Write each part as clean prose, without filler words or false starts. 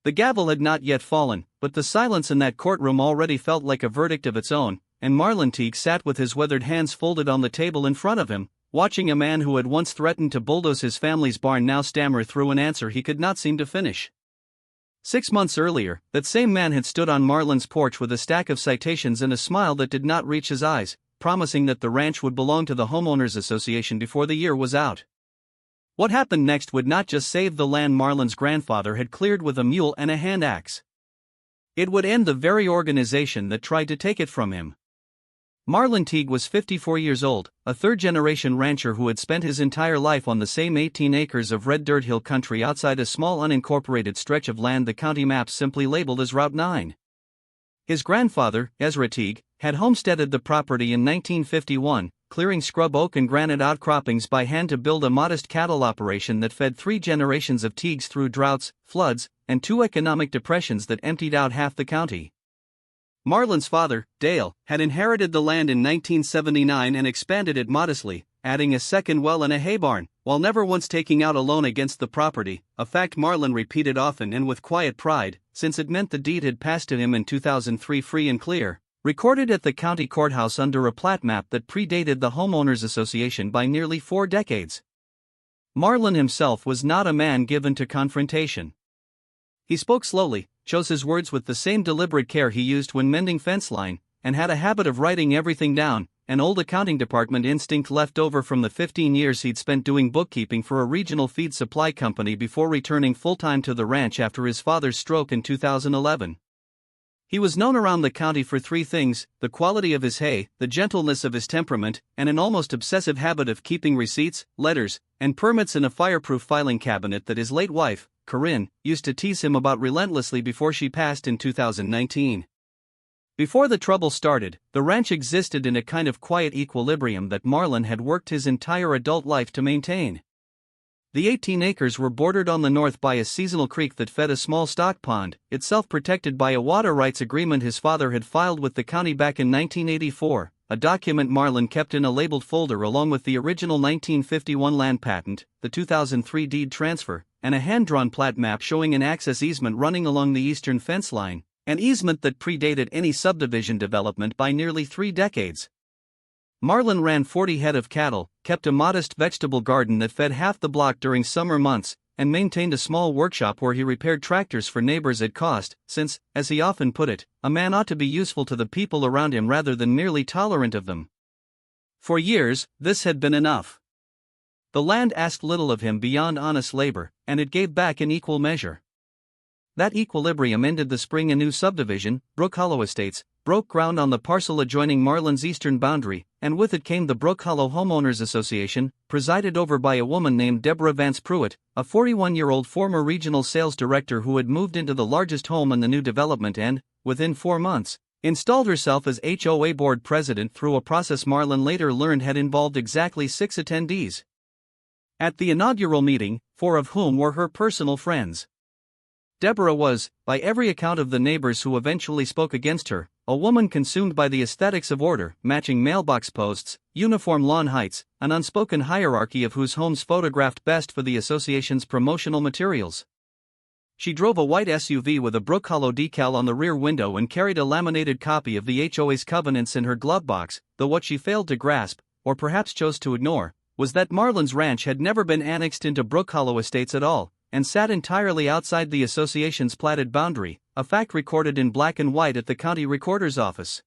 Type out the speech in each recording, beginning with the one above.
The gavel had not yet fallen, but the silence in that courtroom already felt like a verdict of its own, and Marlon Teague sat with his weathered hands folded on the table in front of him, watching a man who had once threatened to bulldoze his family's barn now stammer through an answer he could not seem to finish. 6 months earlier, that same man had stood on Marlon's porch with a stack of citations and a smile that did not reach his eyes, promising that the ranch would belong to the homeowners association before the year was out. What happened next would not just save the land Marlon's grandfather had cleared with a mule and a hand axe. It would end the very organization that tried to take it from him. Marlon Teague was 54 years old, a third-generation rancher who had spent his entire life on the same 18 acres of red dirt hill country outside a small unincorporated stretch of land the county maps simply labeled as Route 9. His grandfather, Ezra Teague, had homesteaded the property in 1951, clearing scrub oak and granite outcroppings by hand to build a modest cattle operation that fed 3 generations of Teagues through droughts, floods, and 2 economic depressions that emptied out half the county. Marlon's father, Dale, had inherited the land in 1979 and expanded it modestly, adding a second well and a hay barn, while never once taking out a loan against the property, a fact Marlon repeated often and with quiet pride, since it meant the deed had passed to him in 2003 free and clear, recorded at the county courthouse under a plat map that predated the homeowners association by nearly 4 decades. Marlon himself was not a man given to confrontation. He spoke slowly, chose his words with the same deliberate care he used when mending fence line, and had a habit of writing everything down, an old accounting department instinct left over from the 15 years he'd spent doing bookkeeping for a regional feed supply company before returning full-time to the ranch after his father's stroke in 2011. He was known around the county for 3 things: the quality of his hay, the gentleness of his temperament, and an almost obsessive habit of keeping receipts, letters, and permits in a fireproof filing cabinet that his late wife, Corinne, used to tease him about relentlessly before she passed in 2019. Before the trouble started, the ranch existed in a kind of quiet equilibrium that Marlon had worked his entire adult life to maintain. The 18 acres were bordered on the north by a seasonal creek that fed a small stock pond, itself protected by a water rights agreement his father had filed with the county back in 1984, a document Marlon kept in a labeled folder along with the original 1951 land patent, the 2003 deed transfer, and a hand-drawn plat map showing an access easement running along the eastern fence line, an easement that predated any subdivision development by nearly 3 decades. Marlon ran 40 head of cattle, kept a modest vegetable garden that fed half the block during summer months, and maintained a small workshop where he repaired tractors for neighbors at cost, since, as he often put it, a man ought to be useful to the people around him rather than merely tolerant of them. For years, this had been enough. The land asked little of him beyond honest labor, and it gave back in equal measure. That equilibrium ended the spring a new subdivision, Brook Hollow Estates, broke ground on the parcel adjoining Marlon's eastern boundary, and with it came the Brook Hollow Homeowners Association, presided over by a woman named Deborah Vance Pruitt, a 41-year-old former regional sales director who had moved into the largest home in the new development and, within 4 months, installed herself as HOA board president through a process Marlon later learned had involved exactly 6 attendees. At the inaugural meeting, 4 of whom were her personal friends. Deborah was, by every account of the neighbors who eventually spoke against her, a woman consumed by the aesthetics of order, matching mailbox posts, uniform lawn heights, an unspoken hierarchy of whose homes photographed best for the association's promotional materials. She drove a white SUV with a Brook Hollow decal on the rear window and carried a laminated copy of the HOA's covenants in her glove box, though what she failed to grasp, or perhaps chose to ignore, was that Marlon's ranch had never been annexed into Brook Hollow Estates at all, and sat entirely outside the association's platted boundary, a fact recorded in black and white at the county recorder's office.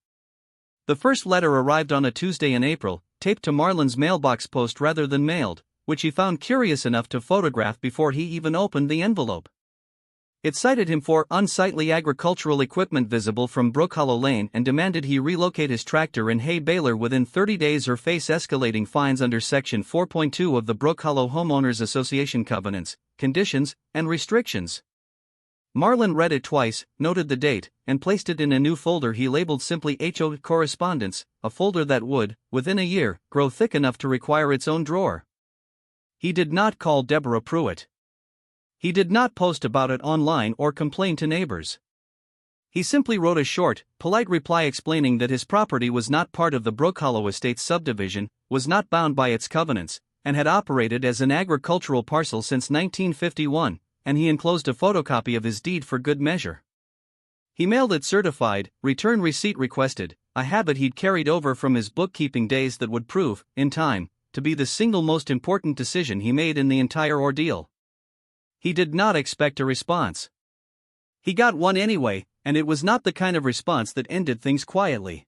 The first letter arrived on a Tuesday in April, taped to Marlon's mailbox post rather than mailed, which he found curious enough to photograph before he even opened the envelope. It cited him for unsightly agricultural equipment visible from Brook Hollow Lane and demanded he relocate his tractor and hay baler within 30 days or face escalating fines under Section 4.2 of the Brook Hollow Homeowners Association Covenants, Conditions, and Restrictions. Marlon read it twice, noted the date, and placed it in a new folder he labeled simply HOA Correspondence, a folder that would, within a year, grow thick enough to require its own drawer. He did not call Deborah Pruitt. He did not post about it online or complain to neighbors. He simply wrote a short, polite reply explaining that his property was not part of the Brook Hollow Estates subdivision, was not bound by its covenants, and had operated as an agricultural parcel since 1951, and he enclosed a photocopy of his deed for good measure. He mailed it certified, return receipt requested, a habit he'd carried over from his bookkeeping days that would prove, in time, to be the single most important decision he made in the entire ordeal. He did not expect a response. He got one anyway, and it was not the kind of response that ended things quietly.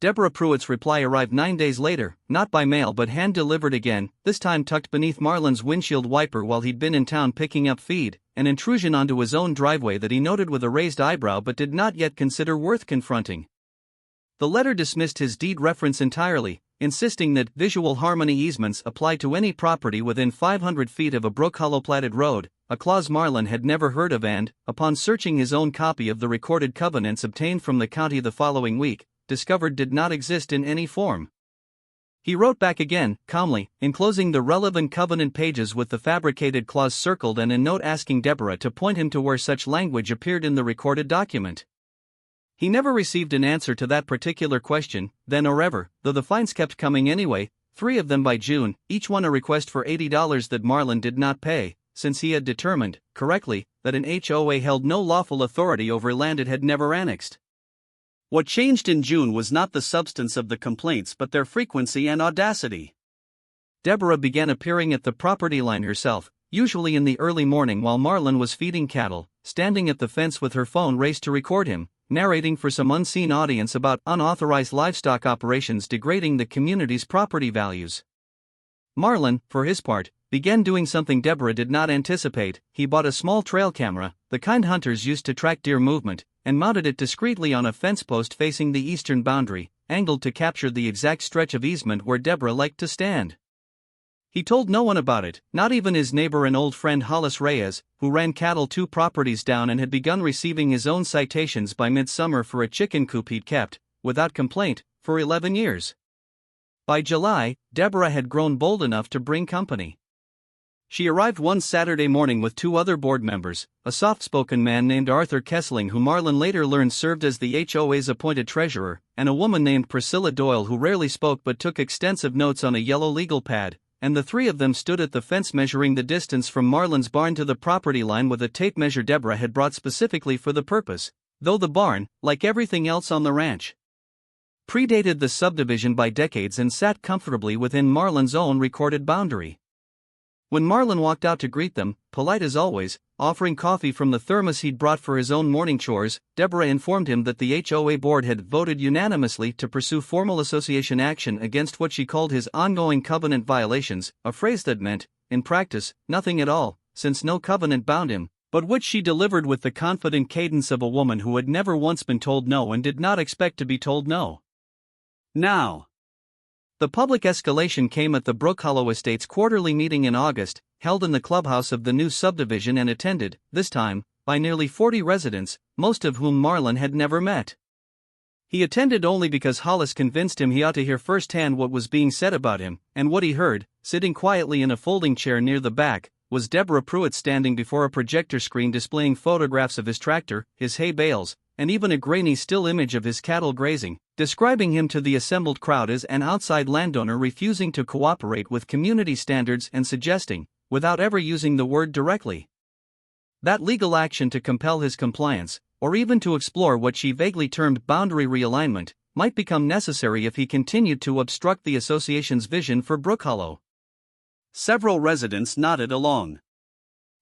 Deborah Pruitt's reply arrived 9 days later, not by mail but hand-delivered again, this time tucked beneath Marlon's windshield wiper while he'd been in town picking up feed, an intrusion onto his own driveway that he noted with a raised eyebrow but did not yet consider worth confronting. The letter dismissed his deed reference entirely, insisting that visual harmony easements apply to any property within 500 feet of a Brook Hollow platted road, a clause Marlon had never heard of and, upon searching his own copy of the recorded covenants obtained from the county the following week, discovered did not exist in any form. He wrote back again, calmly, enclosing the relevant covenant pages with the fabricated clause circled and a note asking Deborah to point him to where such language appeared in the recorded document. He never received an answer to that particular question, then or ever, though the fines kept coming anyway, 3 of them by June, each one a request for $80 that Marlon did not pay, since he had determined, correctly, that an HOA held no lawful authority over land it had never annexed. What changed in June was not the substance of the complaints but their frequency and audacity. Deborah began appearing at the property line herself, usually in the early morning while Marlon was feeding cattle, standing at the fence with her phone raised to record him, narrating for some unseen audience about unauthorized livestock operations degrading the community's property values. Marlon, for his part, began doing something Deborah did not anticipate. He bought a small trail camera, the kind hunters used to track deer movement, and mounted it discreetly on a fence post facing the eastern boundary, angled to capture the exact stretch of easement where Deborah liked to stand. He told no one about it, not even his neighbor and old friend Hollis Reyes, who ran cattle 2 properties down and had begun receiving his own citations by midsummer for a chicken coop he'd kept, without complaint, for 11 years. By July, Deborah had grown bold enough to bring company. She arrived one Saturday morning with 2 other board members, a soft-spoken man named Arthur Kessling who Marlon later learned served as the HOA's appointed treasurer, and a woman named Priscilla Doyle who rarely spoke but took extensive notes on a yellow legal pad, and the 3 of them stood at the fence measuring the distance from Marlon's barn to the property line with a tape measure Deborah had brought specifically for the purpose, though the barn, like everything else on the ranch, predated the subdivision by decades and sat comfortably within Marlon's own recorded boundary. When Marlon walked out to greet them, polite as always, offering coffee from the thermos he'd brought for his own morning chores, Deborah informed him that the HOA board had voted unanimously to pursue formal association action against what she called his ongoing covenant violations, a phrase that meant, in practice, nothing at all, since no covenant bound him, but which she delivered with the confident cadence of a woman who had never once been told no and did not expect to be told no. Now, the public escalation came at the Brook Hollow Estates quarterly meeting in August, held in the clubhouse of the new subdivision and attended, this time, by nearly 40 residents, most of whom Marlon had never met. He attended only because Hollis convinced him he ought to hear firsthand what was being said about him, and what he heard, sitting quietly in a folding chair near the back, was Deborah Pruitt standing before a projector screen displaying photographs of his tractor, his hay bales, and even a grainy still image of his cattle grazing, describing him to the assembled crowd as an outside landowner refusing to cooperate with community standards and suggesting, without ever using the word directly, that legal action to compel his compliance, or even to explore what she vaguely termed boundary realignment, might become necessary if he continued to obstruct the association's vision for Brook Hollow. Several residents nodded along.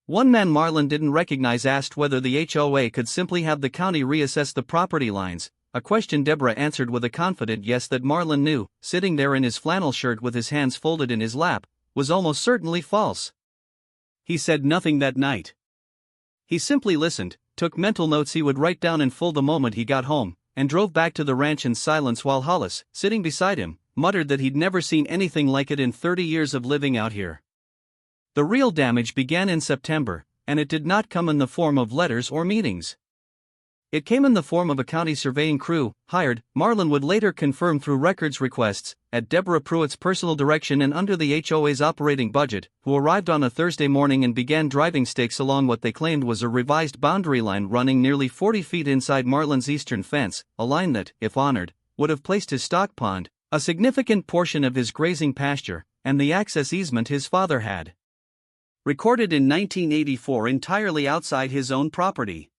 One man Marlon didn't recognize asked whether the HOA could simply have the county reassess the property lines, a question Deborah answered with a confident yes that Marlon knew, sitting there in his flannel shirt with his hands folded in his lap, was almost certainly false. He said nothing that night. He simply listened, took mental notes he would write down in full the moment he got home, and drove back to the ranch in silence while Hollis, sitting beside him, muttered that he'd never seen anything like it in 30 years of living out here. The real damage began in September, and it did not come in the form of letters or meetings. It came in the form of a county surveying crew, hired, Marlon would later confirm through records requests, at Deborah Pruitt's personal direction and under the HOA's operating budget, who arrived on a Thursday morning and began driving stakes along what they claimed was a revised boundary line running nearly 40 feet inside Marlon's eastern fence, a line that, if honored, would have placed his stock pond, a significant portion of his grazing pasture, and the access easement his father had. recorded in 1984 entirely outside his own property.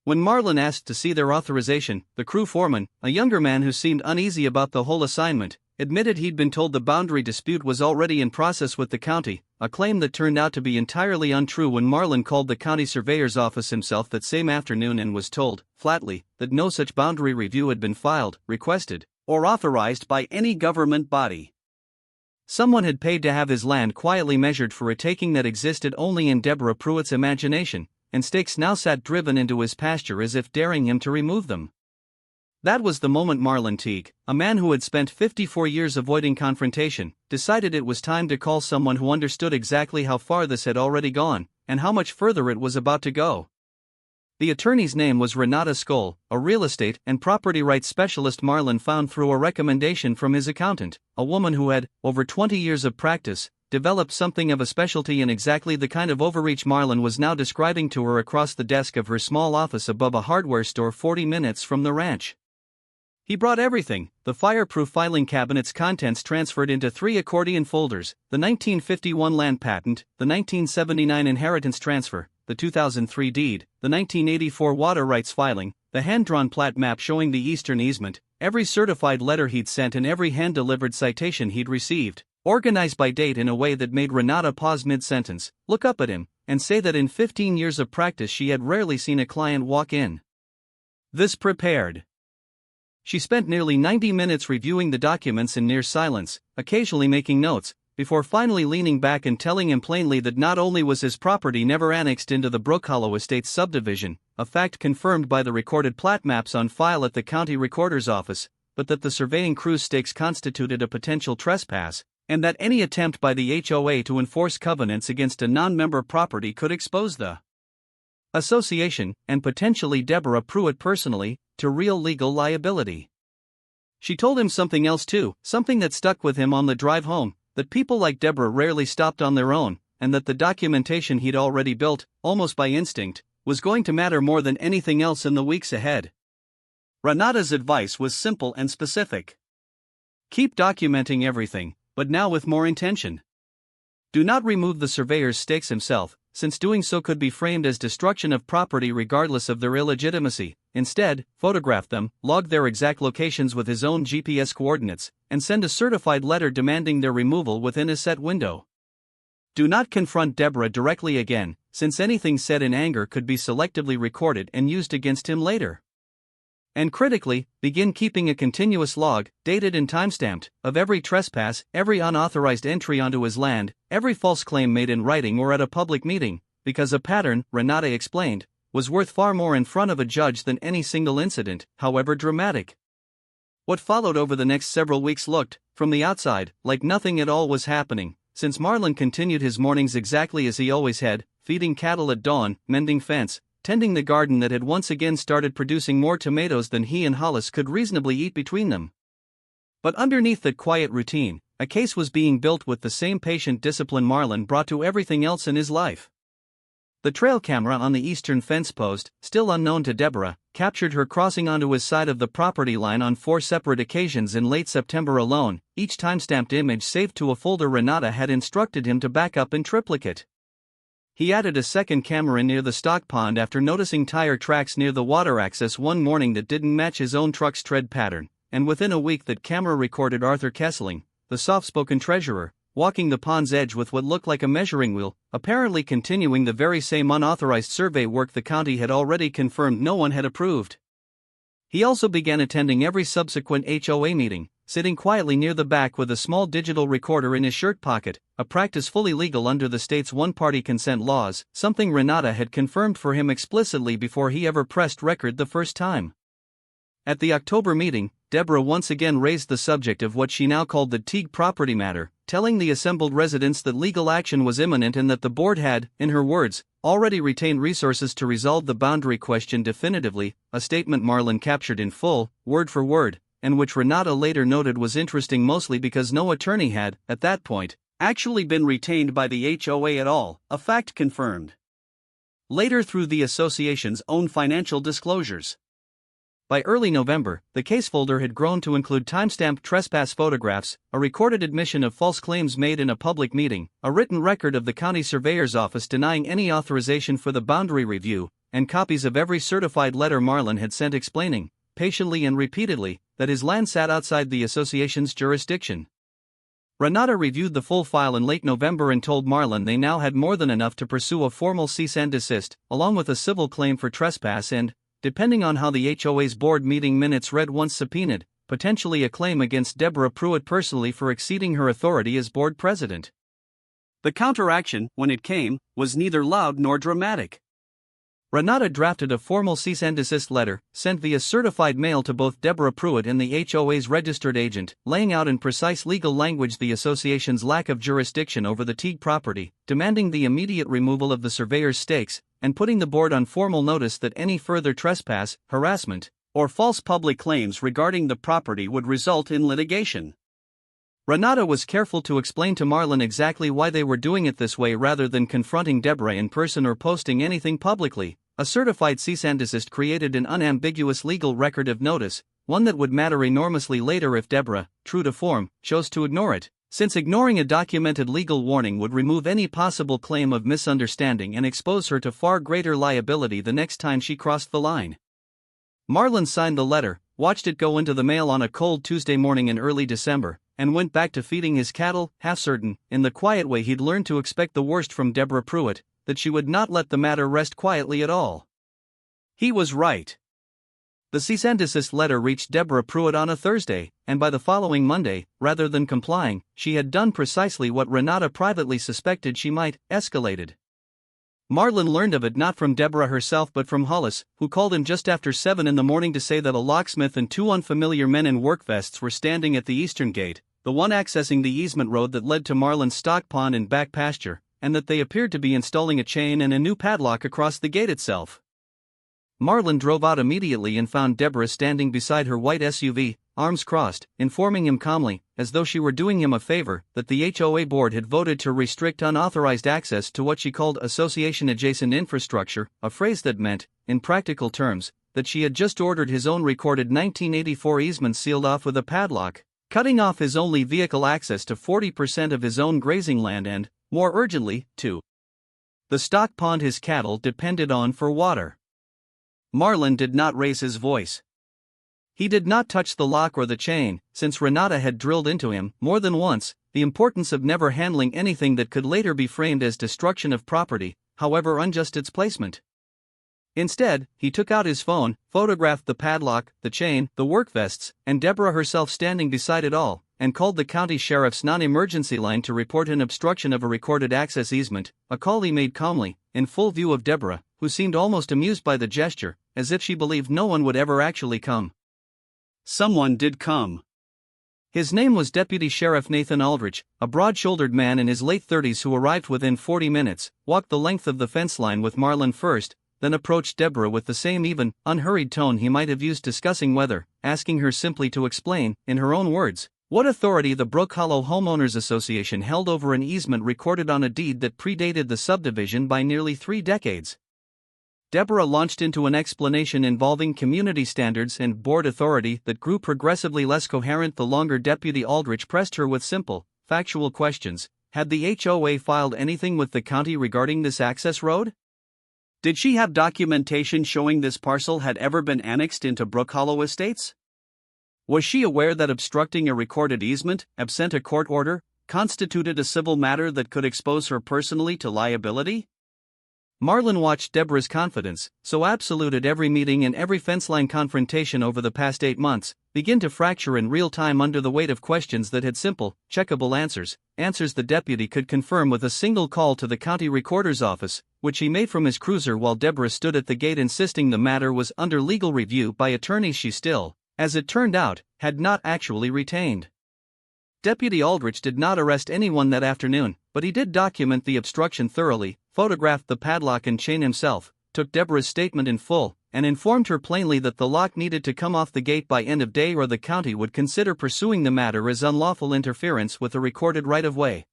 When Marlon asked to see their authorization, the crew foreman, a younger man who seemed uneasy about the whole assignment, admitted he'd been told the boundary dispute was already in process with the county, a claim that turned out to be entirely untrue when Marlon called the county surveyor's office himself that same afternoon and was told, flatly, that no such boundary review had been filed, requested, or authorized by any government body. Someone had paid to have his land quietly measured for a taking that existed only in Deborah Pruitt's imagination, and stakes now sat driven into his pasture as if daring him to remove them. That was the moment Marlon Teague, a man who had spent 54 years avoiding confrontation, decided it was time to call someone who understood exactly how far this had already gone, and how much further it was about to go. The attorney's name was Renata Skoll, a real estate and property rights specialist Marlon found through a recommendation from his accountant, a woman who had, over 20 years of practice, developed something of a specialty in exactly the kind of overreach Marlon was now describing to her across the desk of her small office above a hardware store 40 minutes from the ranch. He brought everything: the fireproof filing cabinet's contents transferred into 3 accordion folders, the 1951 land patent, the 1979 inheritance transfer, the 2003 deed, the 1984 water rights filing, the hand-drawn plat map showing the eastern easement, every certified letter he'd sent and every hand-delivered citation he'd received, organized by date in a way that made Renata pause mid-sentence, look up at him, and say that in 15 years of practice she had rarely seen a client walk in this prepared. She spent nearly 90 minutes reviewing the documents in near silence, occasionally making notes, before finally leaning back and telling him plainly that not only was his property never annexed into the Brook Hollow Estates subdivision, a fact confirmed by the recorded plat maps on file at the county recorder's office, but that the surveying crew's stakes constituted a potential trespass, and that any attempt by the HOA to enforce covenants against a non-member property could expose the association, and potentially Deborah Pruitt personally, to real legal liability. She told him something else too, something that stuck with him on the drive home, that people like Deborah rarely stopped on their own, and that the documentation he'd already built, almost by instinct, was going to matter more than anything else in the weeks ahead. Renata's advice was simple and specific. Keep documenting everything, but now with more intention. Do not remove the surveyor's stakes himself, since doing so could be framed as destruction of property regardless of their illegitimacy. Instead, photograph them, log their exact locations with his own GPS coordinates, and send a certified letter demanding their removal within a set window. Do not confront Deborah directly again, since anything said in anger could be selectively recorded and used against him later. And critically, begin keeping a continuous log, dated and timestamped, of every trespass, every unauthorized entry onto his land, every false claim made in writing or at a public meeting, because a pattern, Renata explained, was worth far more in front of a judge than any single incident, however dramatic. What followed over the next several weeks looked, from the outside, like nothing at all was happening, since Marlon continued his mornings exactly as he always had, feeding cattle at dawn, mending fence, tending the garden that had once again started producing more tomatoes than he and Hollis could reasonably eat between them. But underneath that quiet routine, a case was being built with the same patient discipline Marlon brought to everything else in his life. The trail camera on the eastern fence post, still unknown to Deborah, captured her crossing onto his side of the property line on 4 separate occasions in late September alone, each timestamped image saved to a folder Renata had instructed him to back up in triplicate. He added a second camera near the stock pond after noticing tire tracks near the water access one morning that didn't match his own truck's tread pattern, and within a week that camera recorded Arthur Kesseling, the soft-spoken treasurer, walking the pond's edge with what looked like a measuring wheel, apparently continuing the very same unauthorized survey work the county had already confirmed no one had approved. He also began attending every subsequent HOA meeting, sitting quietly near the back with a small digital recorder in his shirt pocket, a practice fully legal under the state's one-party consent laws, something Renata had confirmed for him explicitly before he ever pressed record the first time. At the October meeting, Deborah once again raised the subject of what she now called the Teague property matter, telling the assembled residents that legal action was imminent and that the board had, in her words, already retained resources to resolve the boundary question definitively, a statement Marlon captured in full, word for word, and which Renata later noted was interesting mostly because no attorney had, at that point, actually been retained by the HOA at all, a fact confirmed later through the association's own financial disclosures. By early November, the case folder had grown to include timestamped trespass photographs, a recorded admission of false claims made in a public meeting, a written record of the county surveyor's office denying any authorization for the boundary review, and copies of every certified letter Marlon had sent explaining, patiently and repeatedly, that his land sat outside the association's jurisdiction. Renata reviewed the full file in late November and told Marlon they now had more than enough to pursue a formal cease and desist, along with a civil claim for trespass and, depending on how the HOA's board meeting minutes read once subpoenaed, potentially a claim against Deborah Pruitt personally for exceeding her authority as board president. The counteraction, when it came, was neither loud nor dramatic. Renata drafted a formal cease and desist letter, sent via certified mail to both Deborah Pruitt and the HOA's registered agent, laying out in precise legal language the association's lack of jurisdiction over the Teague property, demanding the immediate removal of the surveyor's stakes, and putting the board on formal notice that any further trespass, harassment, or false public claims regarding the property would result in litigation. Renata was careful to explain to Marlon exactly why they were doing it this way rather than confronting Deborah in person or posting anything publicly. A certified cease and desist created an unambiguous legal record of notice, one that would matter enormously later if Deborah, true to form, chose to ignore it, since ignoring a documented legal warning would remove any possible claim of misunderstanding and expose her to far greater liability the next time she crossed the line. Marlon signed the letter, watched it go into the mail on a cold Tuesday morning in early December, and went back to feeding his cattle, half certain, in the quiet way he'd learned to expect the worst from Deborah Pruitt, that she would not let the matter rest quietly at all. He was right. The cease and desist letter reached Deborah Pruitt on a Thursday, and by the following Monday, rather than complying, she had done precisely what Renata privately suspected she might: escalated. Marlon learned of it not from Deborah herself but from Hollis, who called him just after 7 in the morning to say that a locksmith and 2 unfamiliar men in work vests were standing at the eastern gate, the one accessing the easement road that led to Marlon's stock pond and back pasture, and that they appeared to be installing a chain and a new padlock across the gate itself. Marlon drove out immediately and found Deborah standing beside her white SUV, arms crossed, informing him calmly, as though she were doing him a favor, that the HOA board had voted to restrict unauthorized access to what she called association-adjacent infrastructure, a phrase that meant, in practical terms, that she had just ordered his own recorded 1984 easement sealed off with a padlock, cutting off his only vehicle access to 40% of his own grazing land and, more urgently, to the stock pond his cattle depended on for water. Marlon did not raise his voice. He did not touch the lock or the chain, since Renata had drilled into him, more than once, the importance of never handling anything that could later be framed as destruction of property, however unjust its placement. Instead, he took out his phone, photographed the padlock, the chain, the work vests, and Deborah herself standing beside it all, and called the county sheriff's non-emergency line to report an obstruction of a recorded access easement, a call he made calmly, in full view of Deborah, who seemed almost amused by the gesture, as if she believed no one would ever actually come. Someone did come. His name was Deputy Sheriff Nathan Aldrich, a broad-shouldered man in his late 30s who arrived within 40 minutes, walked the length of the fence line with Marlon first, then approached Deborah with the same even, unhurried tone he might have used discussing weather, asking her simply to explain, in her own words, what authority the Brook Hollow Homeowners Association held over an easement recorded on a deed that predated the subdivision by nearly 3 decades. Deborah launched into an explanation involving community standards and board authority that grew progressively less coherent the longer Deputy Aldrich pressed her with simple, factual questions. Had the HOA filed anything with the county regarding this access road? Did she have documentation showing this parcel had ever been annexed into Brook Hollow Estates? Was she aware that obstructing a recorded easement, absent a court order, constituted a civil matter that could expose her personally to liability? Marlon watched Deborah's confidence, so absolute at every meeting and every fence-line confrontation over the past 8 months, begin to fracture in real time under the weight of questions that had simple, checkable answers the deputy could confirm with a single call to the county recorder's office, which he made from his cruiser while Deborah stood at the gate insisting the matter was under legal review by attorneys she still, as it turned out, had not actually retained. Deputy Aldrich did not arrest anyone that afternoon, but he did document the obstruction thoroughly, photographed the padlock and chain himself, took Deborah's statement in full, and informed her plainly that the lock needed to come off the gate by end of day or the county would consider pursuing the matter as unlawful interference with a recorded right-of-way.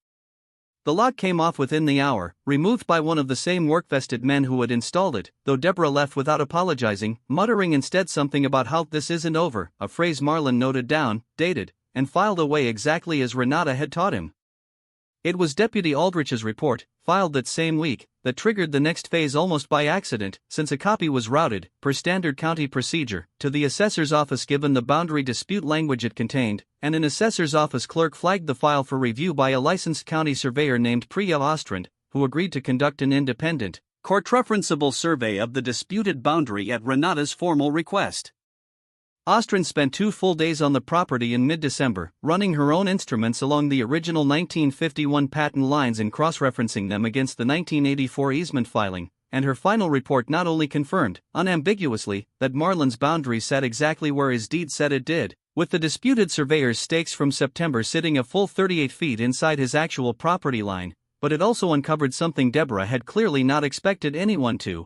The lock came off within the hour, removed by one of the same work-vested men who had installed it, though Deborah left without apologizing, muttering instead something about how "this isn't over," a phrase Marlon noted down, dated, and filed away exactly as Renata had taught him. It was Deputy Aldrich's report, filed that same week, that triggered the next phase almost by accident, since a copy was routed, per standard county procedure, to the assessor's office given the boundary dispute language it contained, and an assessor's office clerk flagged the file for review by a licensed county surveyor named Priya Ostrand, who agreed to conduct an independent, court-referenceable survey of the disputed boundary at Renata's formal request. Ostrand spent 2 full days on the property in mid-December, running her own instruments along the original 1951 patent lines and cross-referencing them against the 1984 easement filing, and her final report not only confirmed, unambiguously, that Marlon's boundary sat exactly where his deed said it did, with the disputed surveyor's stakes from September sitting a full 38 feet inside his actual property line, but it also uncovered something Deborah had clearly not expected anyone to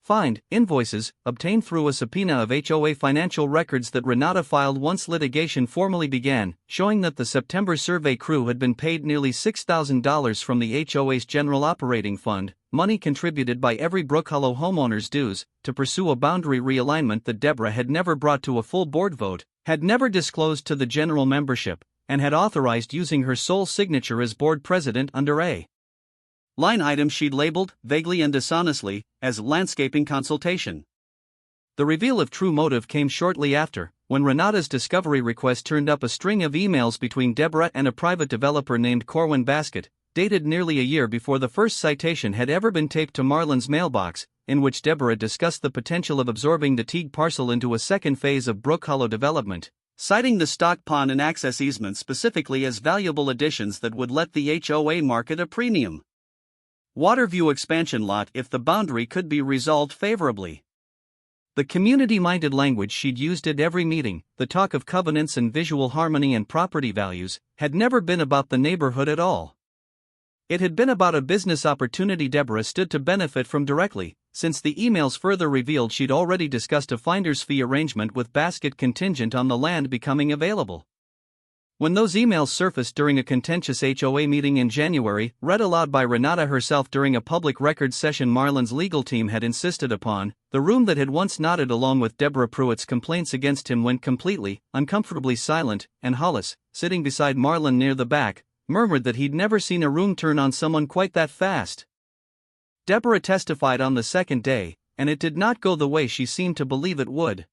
find: invoices, obtained through a subpoena of HOA financial records that Renata filed once litigation formally began, showing that the September survey crew had been paid nearly $6,000 from the HOA's general operating fund, money contributed by every Brook Hollow homeowner's dues, to pursue a boundary realignment that Deborah had never brought to a full board vote, had never disclosed to the general membership, and had authorized using her sole signature as board president under a line item she'd labeled, vaguely and dishonestly, as landscaping consultation. The reveal of true motive came shortly after, when Renata's discovery request turned up a string of emails between Deborah and a private developer named Corwin Basket, dated nearly a year before the first citation had ever been taped to Marlon's mailbox, in which Deborah discussed the potential of absorbing the Teague parcel into a second phase of Brook Hollow development, citing the stock pond and access easement specifically as valuable additions that would let the HOA market a premium Waterview expansion lot if the boundary could be resolved favorably. The community-minded language she'd used at every meeting, the talk of covenants and visual harmony and property values, had never been about the neighborhood at all. It had been about a business opportunity Deborah stood to benefit from directly, since the emails further revealed she'd already discussed a finder's fee arrangement with Basket contingent on the land becoming available. When those emails surfaced during a contentious HOA meeting in January, read aloud by Renata herself during a public records session Marlon's legal team had insisted upon, the room that had once nodded along with Deborah Pruitt's complaints against him went completely, uncomfortably silent, and Hollis, sitting beside Marlon near the back, murmured that he'd never seen a room turn on someone quite that fast. Deborah testified on the second day, and it did not go the way she seemed to believe it would.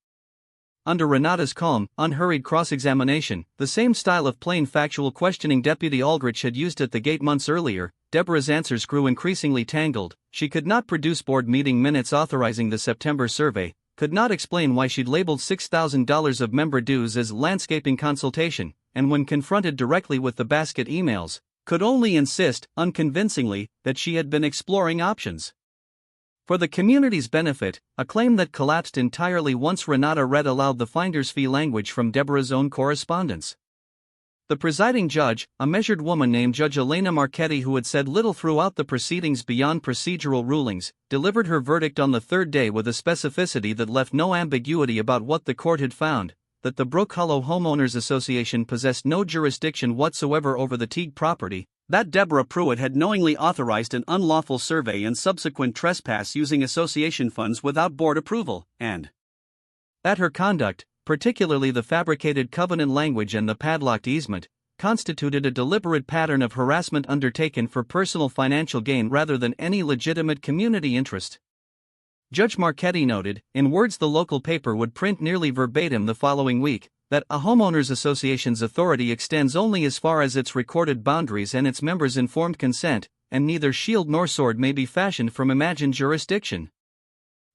Under Renata's calm, unhurried cross-examination, the same style of plain factual questioning Deputy Aldrich had used at the gate months earlier, Deborah's answers grew increasingly tangled. She could not produce board meeting minutes authorizing the September survey, could not explain why she'd labeled $6,000 of member dues as landscaping consultation, and when confronted directly with the Basket emails, could only insist, unconvincingly, that she had been exploring options. For the community's benefit, a claim that collapsed entirely once Renata read aloud the finder's fee language from Deborah's own correspondence. The presiding judge, a measured woman named Judge Elena Marchetti who had said little throughout the proceedings beyond procedural rulings, delivered her verdict on the third day with a specificity that left no ambiguity about what the court had found, that the Brook Hollow Homeowners Association possessed no jurisdiction whatsoever over the Teague property, that Deborah Pruitt had knowingly authorized an unlawful survey and subsequent trespass using association funds without board approval, and that her conduct, particularly the fabricated covenant language and the padlocked easement, constituted a deliberate pattern of harassment undertaken for personal financial gain rather than any legitimate community interest. Judge Marchetti noted, in words the local paper would print nearly verbatim the following week, that a homeowners association's authority extends only as far as its recorded boundaries and its members' informed consent, and neither shield nor sword may be fashioned from imagined jurisdiction.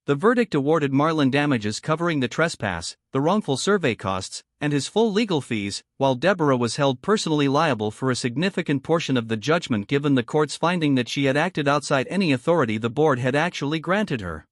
The verdict awarded Marlon damages covering the trespass, the wrongful survey costs, and his full legal fees, while Deborah was held personally liable for a significant portion of the judgment given the court's finding that she had acted outside any authority the board had actually granted her.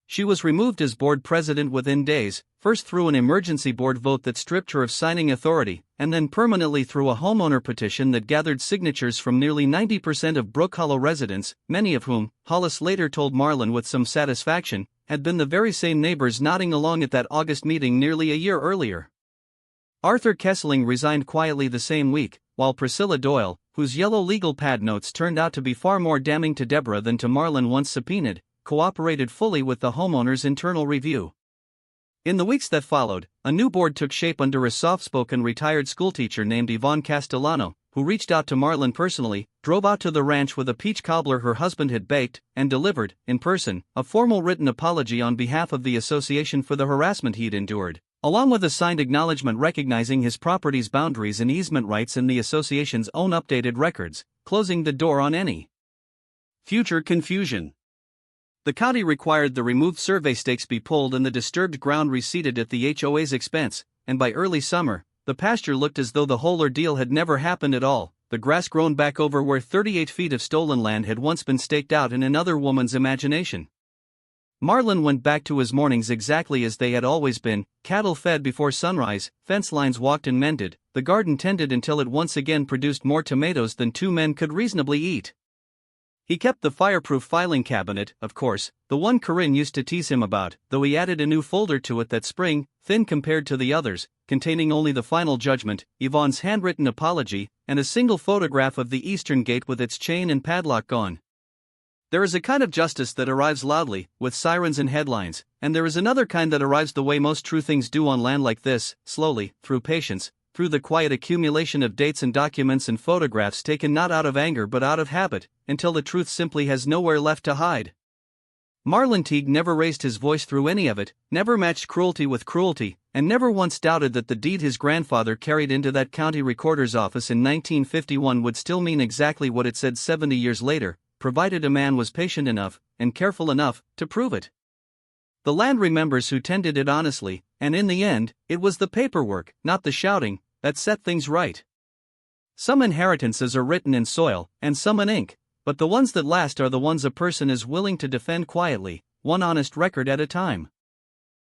She was removed as board president within days, first through an emergency board vote that stripped her of signing authority, and then permanently through a homeowner petition that gathered signatures from nearly 90% of Brook Hollow residents, many of whom, Hollis later told Marlon with some satisfaction, had been the very same neighbors nodding along at that August meeting nearly a year earlier. Arthur Kessling resigned quietly the same week, while Priscilla Doyle, whose yellow legal pad notes turned out to be far more damning to Deborah than to Marlon once subpoenaed, cooperated fully with the homeowner's internal review. In the weeks that followed, a new board took shape under a soft-spoken retired schoolteacher named Yvonne Castellano, who reached out to Marlon personally, drove out to the ranch with a peach cobbler her husband had baked, and delivered, in person, a formal written apology on behalf of the association for the harassment he'd endured, along with a signed acknowledgement recognizing his property's boundaries and easement rights in the association's own updated records, closing the door on any future confusion. The county required the removed survey stakes be pulled and the disturbed ground reseeded at the HOA's expense, and by early summer, the pasture looked as though the whole ordeal had never happened at all, the grass grown back over where 38 feet of stolen land had once been staked out in another woman's imagination. Marlon went back to his mornings exactly as they had always been, cattle fed before sunrise, fence lines walked and mended, the garden tended until it once again produced more tomatoes than two men could reasonably eat. He kept the fireproof filing cabinet, of course, the one Corinne used to tease him about, though he added a new folder to it that spring, thin compared to the others, containing only the final judgment, Yvonne's handwritten apology, and a single photograph of the eastern gate with its chain and padlock gone. There is a kind of justice that arrives loudly, with sirens and headlines, and there is another kind that arrives the way most true things do on land like this, slowly, through patience, through the quiet accumulation of dates and documents and photographs taken not out of anger but out of habit, until the truth simply has nowhere left to hide. Marlon Teague never raised his voice through any of it, never matched cruelty with cruelty, and never once doubted that the deed his grandfather carried into that county recorder's office in 1951 would still mean exactly what it said 70 years later, provided a man was patient enough, and careful enough, to prove it. The land remembers who tended it honestly, and in the end, it was the paperwork, not the shouting, that set things right. Some inheritances are written in soil, and some in ink, but the ones that last are the ones a person is willing to defend quietly, one honest record at a time.